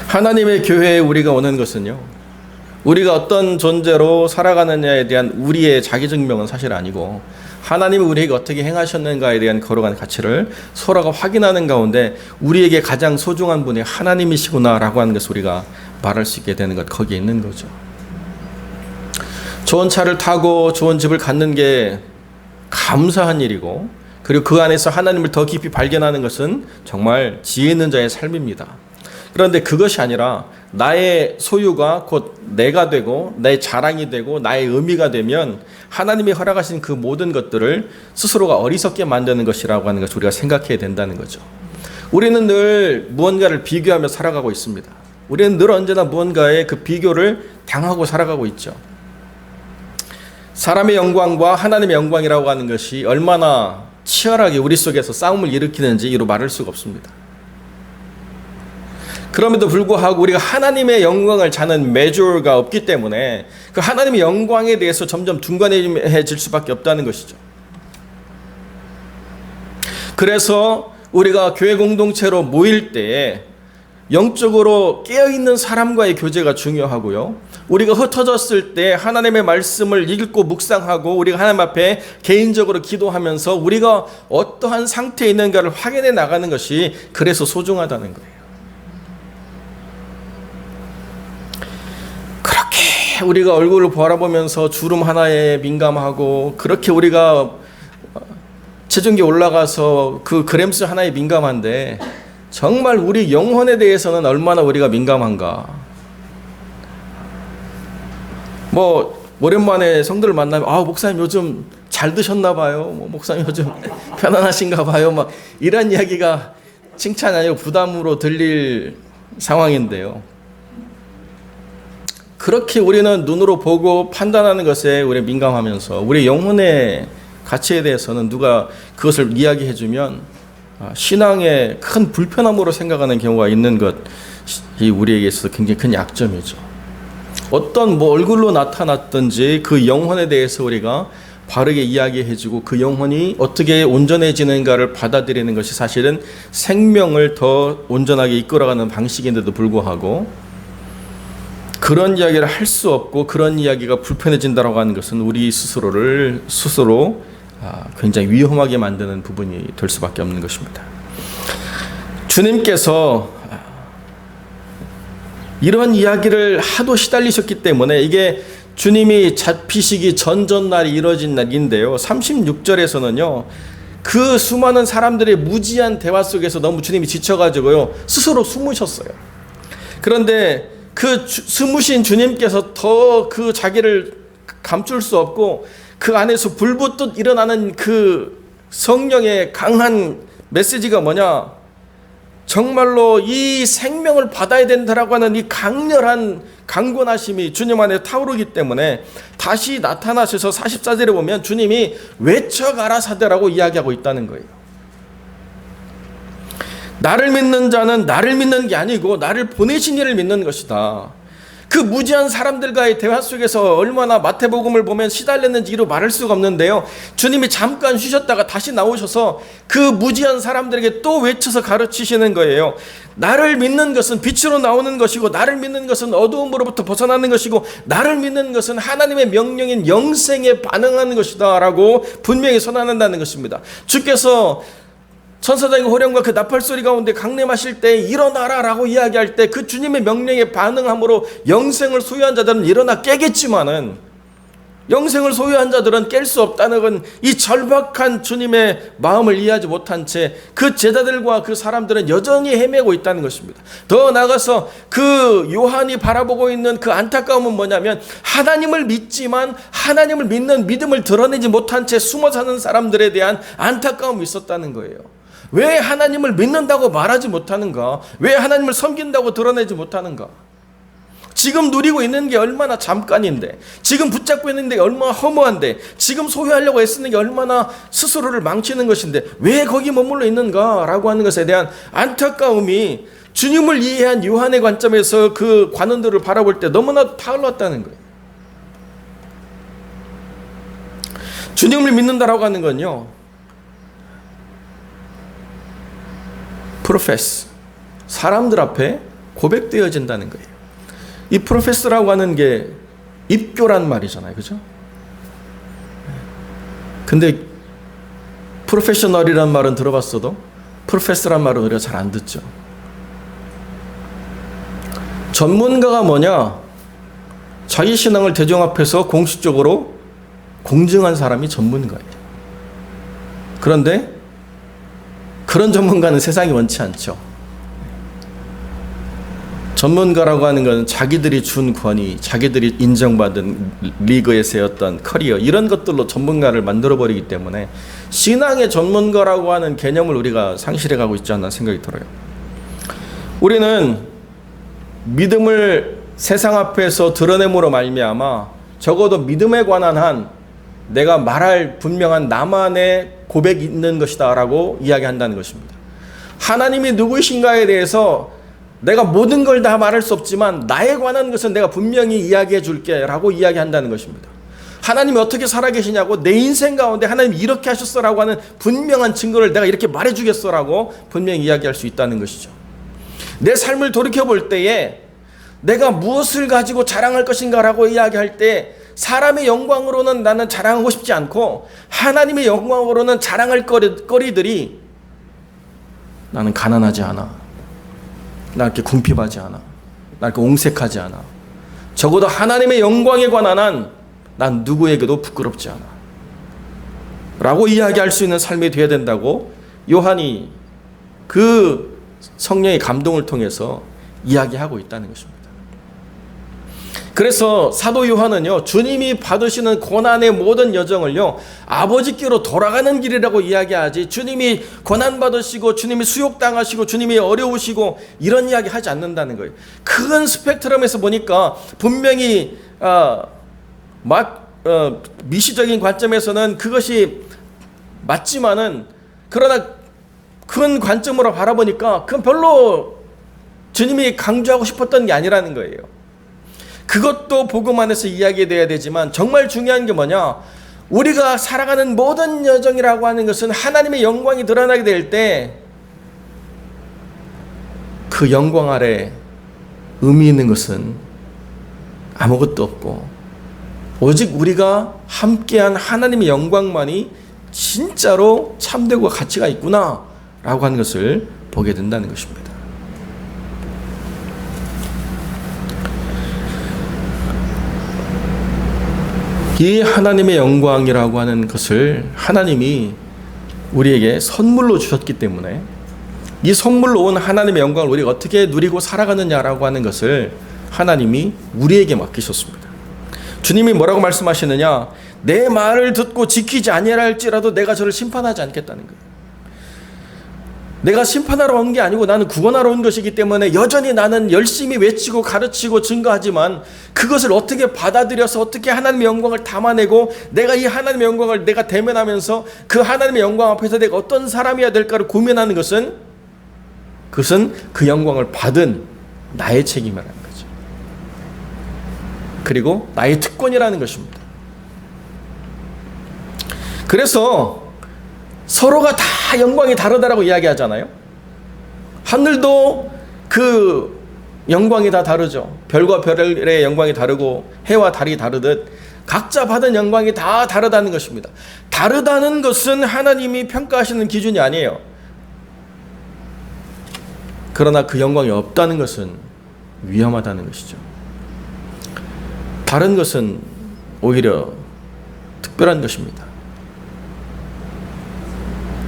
하나님의 교회에 우리가 오는 것은요, 우리가 어떤 존재로 살아가느냐에 대한 우리의 자기 증명은 사실 아니고, 하나님이 우리에게 어떻게 행하셨는가에 대한 거룩한 가치를 서로가 확인하는 가운데 우리에게 가장 소중한 분이 하나님이시구나라고 하는 것을 우리가 말할 수 있게 되는 것, 거기에 있는 거죠. 좋은 차를 타고 좋은 집을 갖는 게 감사한 일이고, 그리고 그 안에서 하나님을 더 깊이 발견하는 것은 정말 지혜 있는 자의 삶입니다. 그런데 그것이 아니라 나의 소유가 곧 내가 되고 내 자랑이 되고 나의 의미가 되면 하나님이 허락하신 그 모든 것들을 스스로가 어리석게 만드는 것이라고 하는 것을 우리가 생각해야 된다는 거죠. 우리는 늘 무언가를 비교하며 살아가고 있습니다. 우리는 늘 언제나 무언가의 그 비교를 당하고 살아가고 있죠. 사람의 영광과 하나님의 영광이라고 하는 것이 얼마나 치열하게 우리 속에서 싸움을 일으키는지 이루 말할 수가 없습니다. 그럼에도 불구하고 우리가 하나님의 영광을 자는 메저가 없기 때문에 그 하나님의 영광에 대해서 점점 둔감해질 수밖에 없다는 것이죠. 그래서 우리가 교회 공동체로 모일 때에 영적으로 깨어있는 사람과의 교제가 중요하고요. 우리가 흩어졌을 때 하나님의 말씀을 읽고 묵상하고 우리가 하나님 앞에 개인적으로 기도하면서 우리가 어떠한 상태에 있는가를 확인해 나가는 것이 그래서 소중하다는 거예요. 그렇게 우리가 얼굴을 바라보면서 주름 하나에 민감하고, 그렇게 우리가 체중계 올라가서 그 그램수 하나에 민감한데 정말 우리 영혼에 대해서는 얼마나 우리가 민감한가. 뭐 오랜만에 성도를 만나면 목사님 요즘 잘 드셨나 봐요. 뭐 목사님 요즘 편안하신가 봐요. 막 이런 이야기가 칭찬이 아니고 부담으로 들릴 상황인데요. 그렇게 우리는 눈으로 보고 판단하는 것에 우리 민감하면서 우리 영혼의 가치에 대해서는 누가 그것을 이야기해주면 신앙의 큰 불편함으로 생각하는 경우가 있는 것이 우리에게 있어서 굉장히 큰 약점이죠. 어떤 얼굴로 나타났든지 그 영혼에 대해서 우리가 바르게 이야기해주고 그 영혼이 어떻게 온전해지는가를 받아들이는 것이 사실은 생명을 더 온전하게 이끌어가는 방식인데도 불구하고 그런 이야기를 할 수 없고 그런 이야기가 불편해진다고 하는 것은 우리 스스로 굉장히 위험하게 만드는 부분이 될 수밖에 없는 것입니다. 주님께서 이런 이야기를 하도 시달리셨기 때문에 이게 주님이 잡히시기 전날이 이뤄진 날인데요. 36절에서는요. 그 수많은 사람들의 무지한 대화 속에서 너무 주님이 지쳐가지고요. 스스로 숨으셨어요. 그런데 그 숨으신 주님께서 더 그 자기를 감출 수 없고 그 안에서 불붙듯 일어나는 그 성령의 강한 메시지가 뭐냐? 정말로 이 생명을 받아야 된다라고 하는 이 강렬한 강권하심이 주님 안에 타오르기 때문에 다시 나타나셔서 44절에 보면 주님이 외쳐가라 사대라고 이야기하고 있다는 거예요. 나를 믿는 자는 나를 믿는 게 아니고 나를 보내신 이를 믿는 것이다. 그 무지한 사람들과의 대화 속에서 얼마나 마태복음을 보면 시달렸는지 이루 말할 수가 없는데요. 주님이 잠깐 쉬셨다가 다시 나오셔서 그 무지한 사람들에게 또 외쳐서 가르치시는 거예요. 나를 믿는 것은 빛으로 나오는 것이고 나를 믿는 것은 어두움으로부터 벗어나는 것이고 나를 믿는 것은 하나님의 명령인 영생에 반응하는 것이다 라고 분명히 선언한다는 것입니다. 주께서 천사장의 호령과 그 나팔소리 가운데 강림하실 때 일어나라 라고 이야기할 때 그 주님의 명령에 반응함으로 영생을 소유한 자들은 일어나 깨겠지만은 영생을 소유한 자들은 깰 수 없다는 건 이 절박한 주님의 마음을 이해하지 못한 채 그 제자들과 그 사람들은 여전히 헤매고 있다는 것입니다. 더 나아가서 그 요한이 바라보고 있는 그 안타까움은 뭐냐면 하나님을 믿지만 하나님을 믿는 믿음을 드러내지 못한 채 숨어 사는 사람들에 대한 안타까움이 있었다는 거예요. 왜 하나님을 믿는다고 말하지 못하는가? 왜 하나님을 섬긴다고 드러내지 못하는가? 지금 누리고 있는 게 얼마나 잠깐인데, 지금 붙잡고 있는 게 얼마나 허무한데, 지금 소유하려고 애쓰는 게 얼마나 스스로를 망치는 것인데 왜 거기 머물러 있는가라고 하는 것에 대한 안타까움이 주님을 이해한 요한의 관점에서 그 관원들을 바라볼 때 너무나 타올랐다는 거예요. 주님을 믿는다라고 하는 건요, 프로페스, 사람들 앞에 고백되어진다는 거예요. 이 프로페스라고 하는 게 입교란 말이잖아요. 그죠? 근데 프로페셔널이란 말은 들어봤어도 프로페스란 말은 우리가 잘 안 듣죠. 전문가가 뭐냐? 자기 신앙을 대중 앞에서 공식적으로 공증한 사람이 전문가예요. 그런데 그런 전문가는 세상이 원치 않죠. 전문가라고 하는 것은 자기들이 준 권위, 자기들이 인정받은 리그에서의 어떤 커리어, 이런 것들로 전문가를 만들어버리기 때문에 신앙의 전문가라고 하는 개념을 우리가 상실해가고 있지 않나 생각이 들어요. 우리는 믿음을 세상 앞에서 드러냄으로 말미암아 적어도 믿음에 관한 한 내가 말할 분명한 나만의 고백이 있는 것이다 라고 이야기한다는 것입니다. 하나님이 누구이신가에 대해서 내가 모든 걸 다 말할 수 없지만 나에 관한 것은 내가 분명히 이야기해 줄게 라고 이야기한다는 것입니다. 하나님이 어떻게 살아계시냐고, 내 인생 가운데 하나님이 이렇게 하셨어라고 하는 분명한 증거를 내가 이렇게 말해주겠어라고 분명히 이야기할 수 있다는 것이죠. 내 삶을 돌이켜볼 때에 내가 무엇을 가지고 자랑할 것인가라고 이야기할 때 사람의 영광으로는 나는 자랑하고 싶지 않고 하나님의 영광으로는 자랑할 거리들이, 나는 가난하지 않아, 나 이렇게 궁핍하지 않아, 나 이렇게 옹색하지 않아, 적어도 하나님의 영광에 관한 한 난 누구에게도 부끄럽지 않아 라고 이야기할 수 있는 삶이 되어야 된다고 요한이 그 성령의 감동을 통해서 이야기하고 있다는 것입니다. 그래서 사도 요한은요, 주님이 받으시는 고난의 모든 여정을요, 아버지께로 돌아가는 길이라고 이야기하지, 주님이 고난 받으시고 주님이 수욕당하시고 주님이 어려우시고 이런 이야기 하지 않는다는 거예요. 큰 스펙트럼에서 보니까 분명히 미시적인 관점에서는 그것이 맞지만은, 그러나 큰 관점으로 바라보니까 그건 별로 주님이 강조하고 싶었던 게 아니라는 거예요. 그것도 복음 안에서 이야기돼야 되지만 정말 중요한 게 뭐냐, 우리가 살아가는 모든 여정이라고 하는 것은 하나님의 영광이 드러나게 될 때 그 영광 아래 의미 있는 것은 아무것도 없고 오직 우리가 함께한 하나님의 영광만이 진짜로 참되고 가치가 있구나 라고 하는 것을 보게 된다는 것입니다. 이 하나님의 영광이라고 하는 것을 하나님이 우리에게 선물로 주셨기 때문에 이 선물로 온 하나님의 영광을 우리가 어떻게 누리고 살아가느냐라고 하는 것을 하나님이 우리에게 맡기셨습니다. 주님이 뭐라고 말씀하시느냐, 내 말을 듣고 지키지 아니하라 할지라도 내가 저를 심판하지 않겠다는 거예요. 내가 심판하러 온 게 아니고 나는 구원하러 온 것이기 때문에 여전히 나는 열심히 외치고 가르치고 증거하지만 그것을 어떻게 받아들여서 어떻게 하나님의 영광을 담아내고 내가 이 하나님의 영광을 내가 대면하면서 그 하나님의 영광 앞에서 내가 어떤 사람이어야 될까를 고민하는 것은 그것은 그 영광을 받은 나의 책임이라는 거죠. 그리고 나의 특권이라는 것입니다. 그래서 서로가 다 영광이 다르다라고 이야기하잖아요. 하늘도 그 영광이 다 다르죠. 별과 별의 영광이 다르고 해와 달이 다르듯 각자 받은 영광이 다 다르다는 것입니다. 다르다는 것은 하나님이 평가하시는 기준이 아니에요. 그러나 그 영광이 없다는 것은 위험하다는 것이죠. 다른 것은 오히려 특별한 것입니다.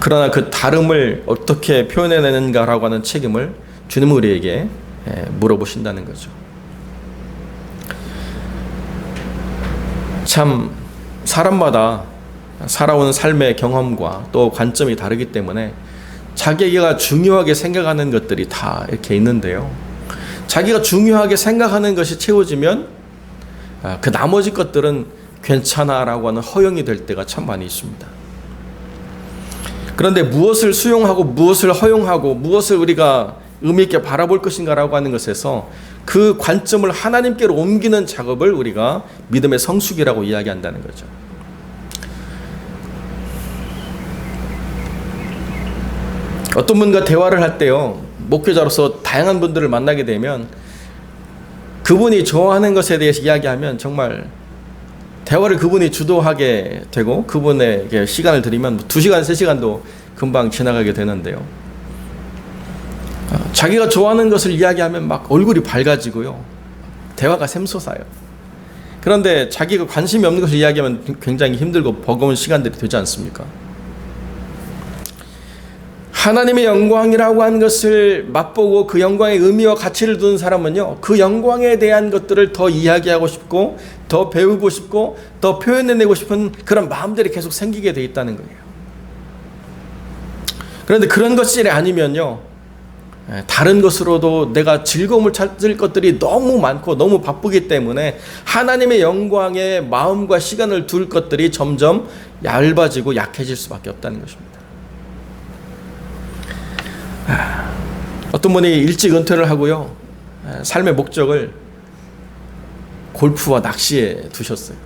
그러나 그 다름을 어떻게 표현해내는가라고 하는 책임을 주님은 우리에게 물어보신다는 거죠. 참 사람마다 살아온 삶의 경험과 또 관점이 다르기 때문에 자기가 중요하게 생각하는 것들이 다 이렇게 있는데요. 자기가 중요하게 생각하는 것이 채워지면 그 나머지 것들은 괜찮아라고 하는 허용이 될 때가 참 많이 있습니다. 그런데 무엇을 수용하고 무엇을 허용하고 무엇을 우리가 의미 있게 바라볼 것인가라고 하는 것에서 그 관점을 하나님께로 옮기는 작업을 우리가 믿음의 성숙이라고 이야기한다는 거죠. 어떤 분과 대화를 할 때요, 목회자로서 다양한 분들을 만나게 되면 그분이 좋아하는 것에 대해서 이야기하면 정말 대화를 그분이 주도하게 되고 그분에게 시간을 드리면 2시간, 3시간도 금방 지나가게 되는데요. 자기가 좋아하는 것을 이야기하면 막 얼굴이 밝아지고요. 대화가 샘솟아요. 그런데 자기가 관심이 없는 것을 이야기하면 굉장히 힘들고 버거운 시간들이 되지 않습니까? 하나님의 영광이라고 하는 것을 맛보고 그 영광의 의미와 가치를 두는 사람은요, 그 영광에 대한 것들을 더 이야기하고 싶고 더 배우고 싶고 더 표현해내고 싶은 그런 마음들이 계속 생기게 돼 있다는 거예요. 그런데 그런 것이 아니면요, 다른 것으로도 내가 즐거움을 찾을 것들이 너무 많고 너무 바쁘기 때문에 하나님의 영광에 마음과 시간을 둘 것들이 점점 얇아지고 약해질 수밖에 없다는 것입니다. 어떤 분이 일찍 은퇴를 하고요, 삶의 목적을 골프와 낚시에 두셨어요.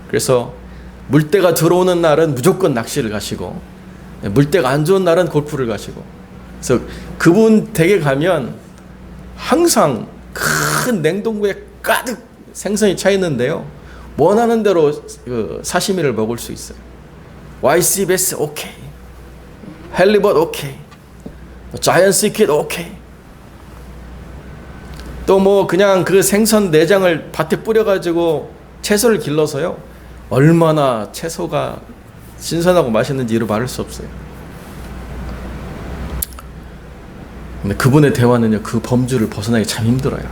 그래서 물때가 들어오는 날은 무조건 낚시를 가시고 물때가 안 좋은 날은 골프를 가시고, 그래서 그분 댁에 가면 항상 큰 냉동고에 가득 생선이 차 있는데요, 원하는 대로 그 사시미를 먹을 수 있어요. YC 베스 오케이, 헬리벗 오케이, 자이언트 시킷 오케이. 또 뭐 그냥 그 생선 내장을 밭에 뿌려가지고 채소를 길러서요, 얼마나 채소가 신선하고 맛있는지 이루 말할 수 없어요. 근데 그분의 대화는요, 그 범주를 벗어나기 참 힘들어요.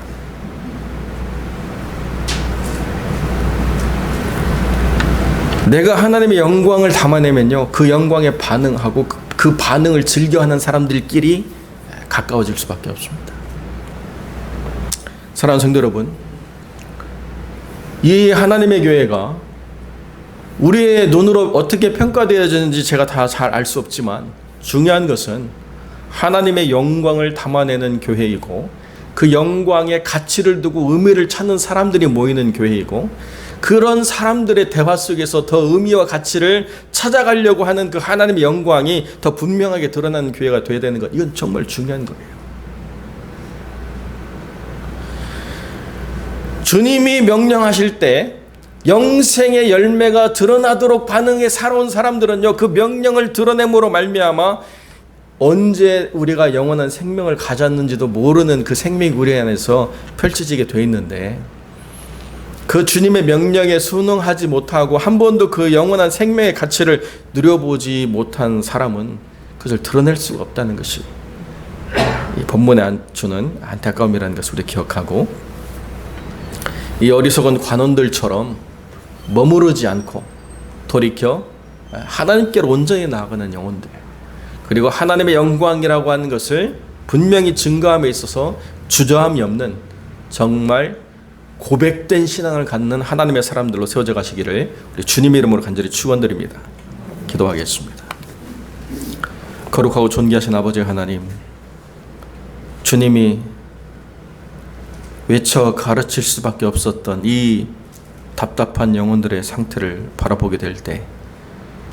내가 하나님의 영광을 담아내면요, 그 영광에 반응하고 그 반응을 즐겨하는 사람들끼리 가까워질 수밖에 없습니다. 사랑하는 성도 여러분, 이 하나님의 교회가 우리의 눈으로 어떻게 평가되어지는지 제가 다 잘 알 수 없지만 중요한 것은 하나님의 영광을 담아내는 교회이고 그 영광의 가치를 두고 의미를 찾는 사람들이 모이는 교회이고, 그런 사람들의 대화 속에서 더 의미와 가치를 찾아가려고 하는 그 하나님의 영광이 더 분명하게 드러나는 교회가 되어야 되는 것, 이건 정말 중요한 거예요. 주님이 명령하실 때 영생의 열매가 드러나도록 반응에 살아온 사람들은요, 그 명령을 드러냄으로 말미암아 언제 우리가 영원한 생명을 가졌는지도 모르는 그 생명이 우리 안에서 펼쳐지게 돼 있는데, 그 주님의 명령에 순응하지 못하고 한 번도 그 영원한 생명의 가치를 누려보지 못한 사람은 그것을 드러낼 수가 없다는 것이 이 본문에 주는 안타까움이라는 것을 우리 기억하고, 이 어리석은 관원들처럼 머무르지 않고 돌이켜 하나님께로 온전히 나아가는 영혼들, 그리고 하나님의 영광이라고 하는 것을 분명히 증거함에 있어서 주저함이 없는 정말 고백된 신앙을 갖는 하나님의 사람들로 세워져 가시기를 우리 주님의 이름으로 간절히 축원드립니다. 기도하겠습니다. 거룩하고 존귀하신 아버지 하나님, 주님이 외쳐 가르칠 수밖에 없었던 이 답답한 영혼들의 상태를 바라보게 될 때,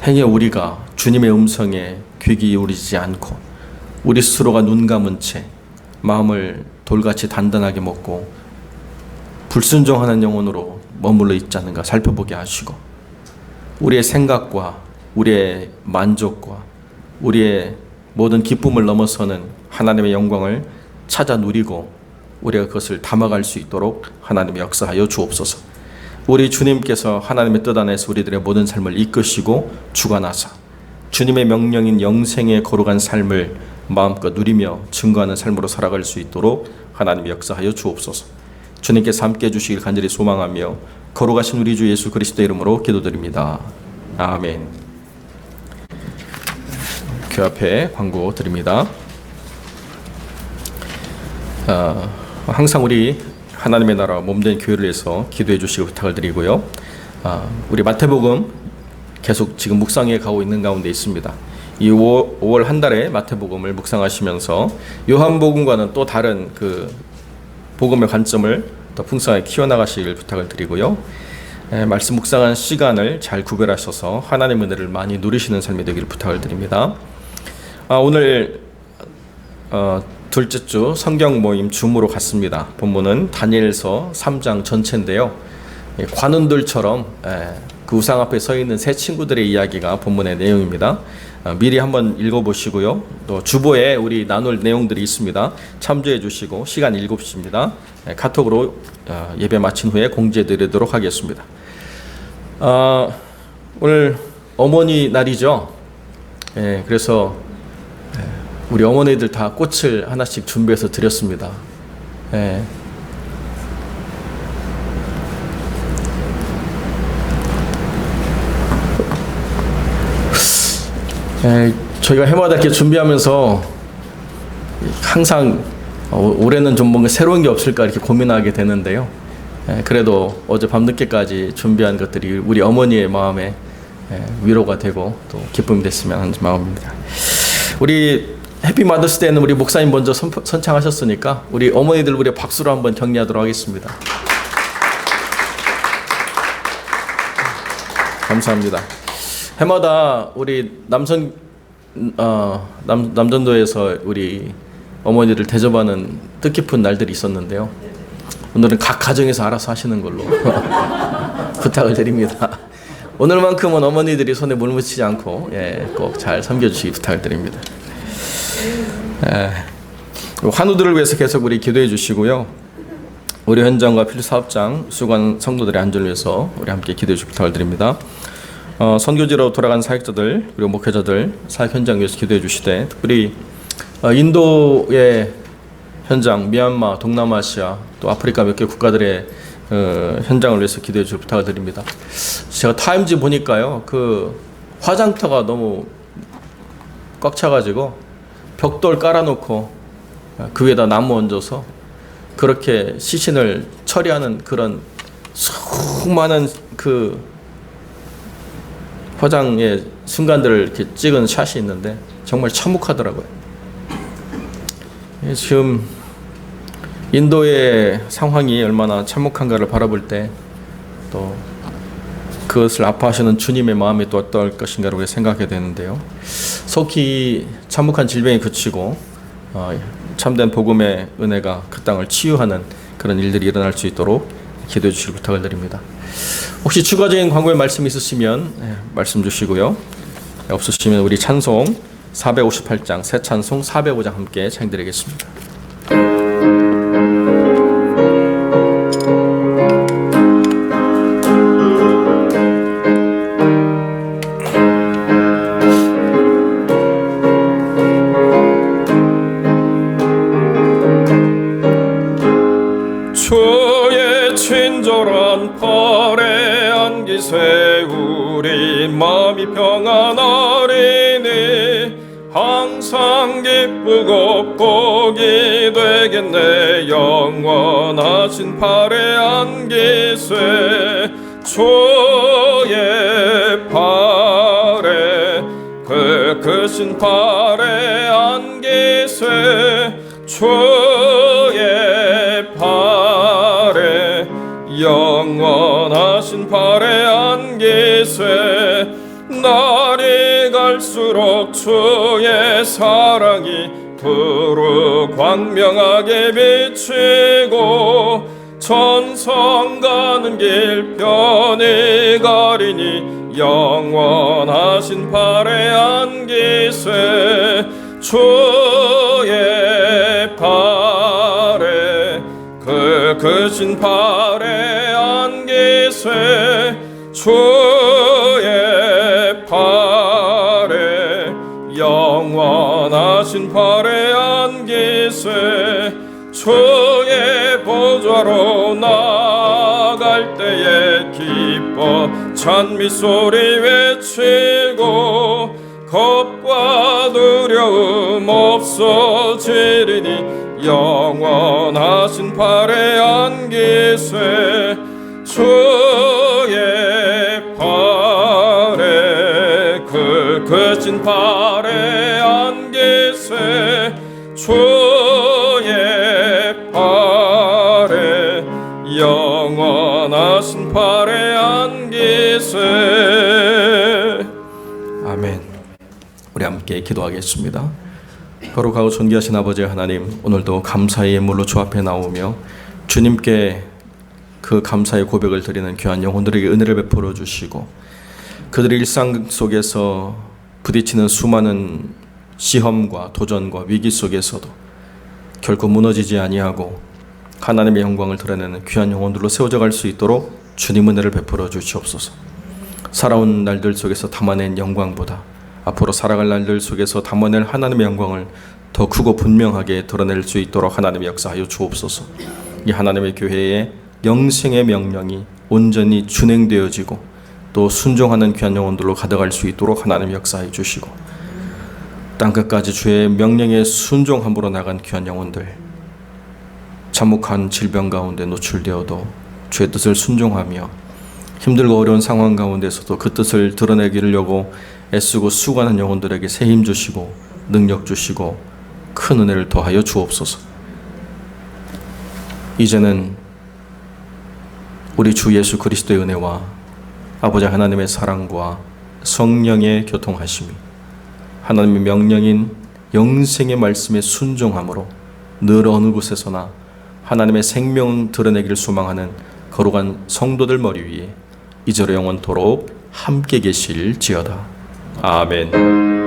행여 우리가 주님의 음성에 귀 기울이지 않고 우리 스스로가 눈 감은 채 마음을 돌같이 단단하게 먹고 불순종하는 영혼으로 머물러 있지 않는가 살펴보게 하시고, 우리의 생각과 우리의 만족과 우리의 모든 기쁨을 넘어서는 하나님의 영광을 찾아 누리고 우리가 그것을 담아갈 수 있도록 하나님의 역사하여 주옵소서. 우리 주님께서 하나님의 뜻 안에서 우리들의 모든 삶을 이끄시고 주관하사 주님의 명령인 영생의 거룩한 삶을 마음껏 누리며 증거하는 삶으로 살아갈 수 있도록 하나님 역사하여 주옵소서. 주님께서 함께 해주시길 간절히 소망하며 거룩하신 우리 주 예수 그리스도의 이름으로 기도드립니다. 아멘. 교회 앞에 광고 드립니다. 항상 우리 하나님의 나라 몸된 교회를 위해서 기도해 주시고 부탁을 드리고요. 우리 마태복음 계속 지금 묵상해 가고 있는 가운데 있습니다. 이 5월 한 달에 마태복음을 묵상하시면서 요한복음과는 또 다른 그 복음의 관점을 더 풍성하게 키워나가시길 부탁을 드리고요. 말씀 묵상한 시간을 잘 구별하셔서 하나님의 은혜를 많이 누리시는 삶이 되기를 부탁을 드립니다. 오늘 둘째 주 성경 모임 줌으로 갔습니다. 본문은 다니엘서 3장 전체인데요. 관원들처럼 그 우상 앞에 서 있는 세 친구들의 이야기가 본문의 내용입니다. 미리 한번 읽어보시고요. 또 주보에 우리 나눌 내용들이 있습니다. 참조해 주시고 시간 7시입니다. 카톡으로 예배 마친 후에 공지해 드리도록 하겠습니다. 오늘 어머니 날이죠. 그래서 우리 어머니들 다 꽃을 하나씩 준비해서 드렸습니다. 저희가 해마다 이렇게 준비하면서 항상 올해는 좀 뭔가 새로운 게 없을까 이렇게 고민하게 되는데요. 그래도 어제 밤늦게까지 준비한 것들이 우리 어머니의 마음에 위로가 되고 또 기쁨이 됐으면 하는 마음입니다. 우리 해피 마더스데이는 우리 목사님 먼저 선창하셨으니까 우리 어머니들 우리 박수로 한번 격려하도록 하겠습니다. 감사합니다. 해마다 우리 남전도에서 우리 어머니를 대접하는 뜻깊은 날들이 있었는데요. 오늘은 각 가정에서 알아서 하시는 걸로 부탁을 드립니다. 오늘만큼은 어머니들이 손에 물 묻히지 않고 꼭 잘 섬겨주시기 부탁을 드립니다. 환우들을 위해서 계속 우리 기도해 주시고요. 우리 현장과 필요 사업장 수고한 성도들의 안전을 위해서 우리 함께 기도해 주시기 부탁을 드립니다. 선교지로 돌아간 사역자들 그리고 목회자들 사역 현장 위해서 기도해 주시되 특별히 인도의 현장, 미얀마, 동남아시아 또 아프리카 몇 개 국가들의 현장을 위해서 기도해 주시기 부탁을 드립니다. 제가 타임지 보니까요 그 화장터가 너무 꽉 차가지고 벽돌 깔아놓고 그 위에다 나무 얹어서 그렇게 시신을 처리하는 그런 수많은 그 화장의 순간들을 이렇게 찍은 샷이 있는데 정말 참혹하더라고요. 지금 인도의 상황이 얼마나 참혹한가를 바라볼 때 또 그것을 아파하시는 주님의 마음이 또 어떨 것인가를 생각하게 되는데요. 속히 참혹한 질병이 그치고 참된 복음의 은혜가 그 땅을 치유하는 그런 일들이 일어날 수 있도록 기도해 주시길 부탁을 드립니다. 혹시 추가적인 광고의 말씀 있으시면 말씀 주시고요. 없으시면 우리 찬송 458장 새 찬송 405장 함께 찬양드리겠습니다. 주의 친절한 팔에 안기 세우리 마음이 평안하리니 항상 기쁘고 복이 되겠네 영원하신 팔에 안기세 주의 팔에 그 크신 팔에 안기세 주의 팔에 영원하신 팔에 안기세 날이 갈수록 주의 사랑이 두루 광명하게 비치고 천성 가는 길 편히 가리니 영원하신 팔에 안기세 주의 팔에 그 크신 팔에 안기세 주의 팔에 영원하신 팔에 안기세 주의 보좌로 나갈 때에 기뻐 찬미 소리 외치고 겁과 두려움 없어지리니 영원하신 팔에 안기세 주의 팔에 크신 팔에 안기세 주의 팔에 영원하신 팔에 안기세. 아멘. 우리 함께 기도하겠습니다. 거룩하고 존귀하신 아버지 하나님, 오늘도 감사의 예물로 주 앞에 나오며 주님께 그 감사의 고백을 드리는 귀한 영혼들에게 은혜를 베풀어 주시고, 그들의 일상 속에서 부딪히는 수많은 시험과 도전과 위기 속에서도 결코 무너지지 아니하고 하나님의 영광을 드러내는 귀한 영혼들로 세워져 갈 수 있도록 주님 은혜를 베풀어 주시옵소서. 살아온 날들 속에서 담아낸 영광보다 앞으로 살아갈 날들 속에서 담아낼 하나님의 영광을 더 크고 분명하게 드러낼 수 있도록 하나님의 역사하여 주옵소서. 이 하나님의 교회의 영생의 명령이 온전히 준행되어지고 또 순종하는 귀한 영혼들로 가득할 수 있도록 하나님의 역사해 주시고, 땅끝까지 주의 명령에 순종함으로 나간 귀한 영혼들, 참혹한 질병 가운데 노출되어도 주의 뜻을 순종하며 힘들고 어려운 상황 가운데서도 그 뜻을 드러내기려고 애쓰고 수고하는 영혼들에게 새 힘 주시고 능력 주시고 큰 은혜를 더하여 주옵소서. 이제는 우리 주 예수 그리스도의 은혜와 아버지 하나님의 사랑과 성령의 교통하심이, 하나님의 명령인 영생의 말씀에 순종함으로 늘 어느 곳에서나 하나님의 생명 드러내기를 소망하는 거룩한 성도들 머리 위에 이제로 영원토록 함께 계실지어다. 아멘.